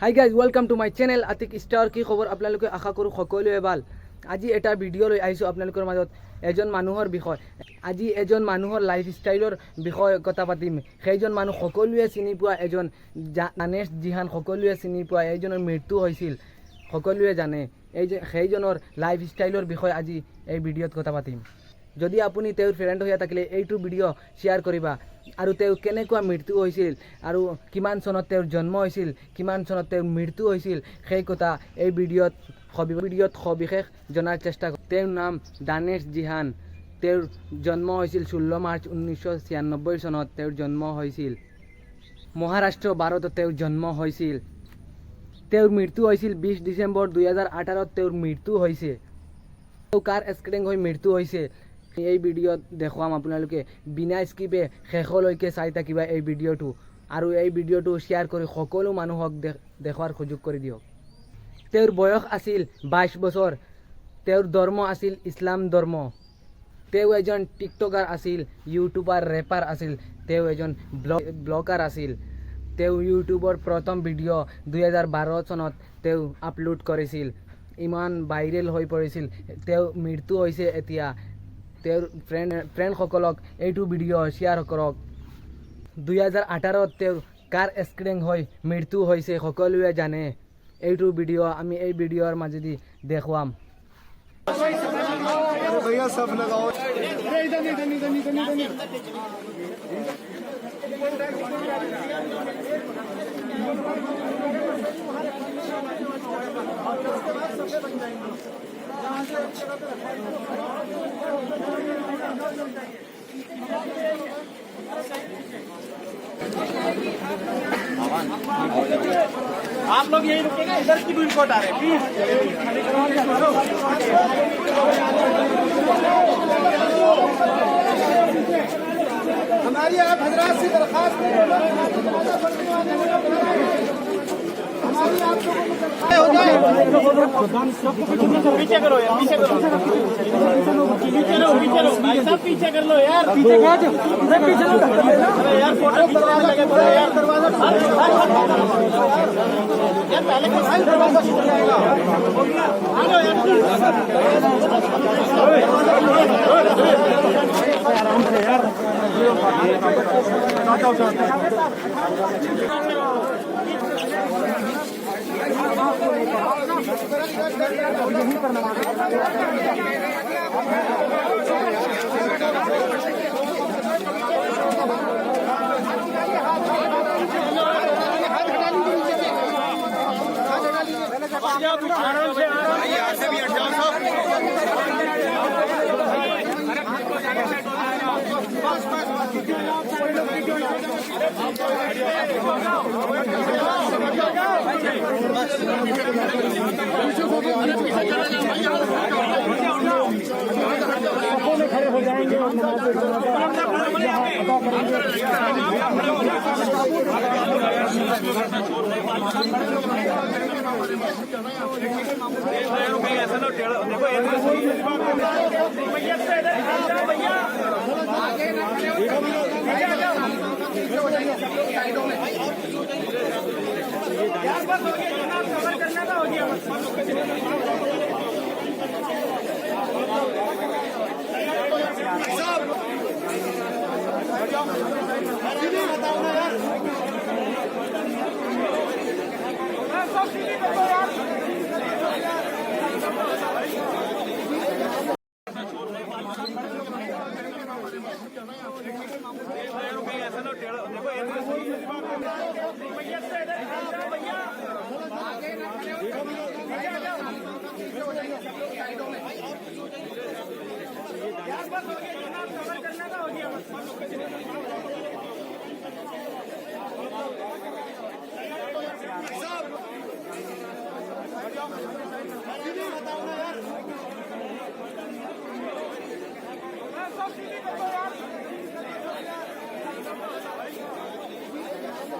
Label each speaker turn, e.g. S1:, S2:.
S1: High guys, welcome to my channel Atik star. কি খবৰ আপোনালোকে? আশা কৰোঁ সকলোৱে ভাল। আজি এটা ভিডিঅ' লৈ আহিছোঁ আপোনালোকৰ মাজত এজন মানুহৰ বিষয়। আজি এজন মানুহৰ লাইফষ্টাইলৰ বিষয়ে কথা পাতিম। সেইজন মানুহ সকলোৱে চিনি পোৱা এজন দানেশ জিহান, সকলোৱে চিনি পোৱা। এইজনৰ মৃত্যু হৈছিল, সকলোৱে জানে। সেইজনৰ লাইফষ্টাইলৰ বিষয়ে আজি এই ভিডিঅ'ত কথা পাতিম। যদি আপুনি তেওঁৰ ফ্ৰেণ্ড হৈ থাকিলে এইটো ভিডিঅ' শ্বেয়াৰ কৰিবা। আৰু তেওঁ কেনেকুৱা মৃত্যু হৈছিল আৰু কিমান চনত তেওঁৰ জন্ম হৈছিল, কিমান চনত তেওঁৰ মৃত্যু হৈছিল, সেই কথা এই ভিডিঅ'ত সবিশেষ জনাৰ চেষ্টা কৰিম। তেওঁৰ নাম দানেশ জিহান। তেওঁৰ জন্ম হৈছিল 16 মাৰ্চ 1996 চনত তেওঁৰ জন্ম হৈছিল। মহাৰাষ্ট্ৰ, ভাৰতত তেওঁৰ জন্ম হৈছিল। তেওঁৰ মৃত্যু হৈছিল 20 ডিচেম্বৰ 2018 তেওঁৰ মৃত্যু হৈছে। তেওঁ কাৰ এক্সিডেণ্ট হৈ মৃত্যু হৈছে এই ভিডিঅ'ত দেখুৱাম। আপোনালোকে বিনা স্কিপে শেষলৈকে চাই থাকিবা এই ভিডিঅ'টো, আৰু এই ভিডিঅ'টো শ্বেয়াৰ কৰি সকলো মানুহক দেখুৱাৰ সুযোগ কৰি দিয়ক। তেওঁৰ বয়স আছিল 22 বছৰ। তেওঁৰ ধৰ্ম আছিল ইছলাম ধৰ্ম। তেওঁ এজন টিকটকাৰ আছিল, ইউটিউবাৰ, ৰেপাৰ আছিল। তেওঁ এজন ব্লগাৰ আছিল। তেওঁ ইউটিউবৰ প্ৰথম ভিডিঅ' 2012 চনত তেওঁ আপলোড কৰিছিল। ইমান ভাইৰেল হৈ পৰিছিল। তেওঁ মৃত্যু হৈছে এতিয়া। তেওঁৰ ফ্ৰেণ্ডসকলক এইটো ভিডিঅ' শ্বেয়াৰ কৰক। 2018 তেওঁৰ কাৰ এক্সিডেণ্ট হৈ মৃত্যু হৈছে সকলোৱে জানে। এইটো ভিডিঅ' আমি এই ভিডিঅ'ৰ মাজেদি দেখুৱাম।
S2: आप लोग यही रुकेगा, इधर की भी रिपोर्ट आ रहे हैं प्लीज। हमारी आप हजरात से दरखास्त पीछे करो यार, पीछे करो, भाई साहब पीछे कर लो यार, पीछे यार, फोटो खिंचने लगे यार, दरवाजा यार, पहले दरवाजा आ जाओ यार, यही करना खड़े हो जाएंगे और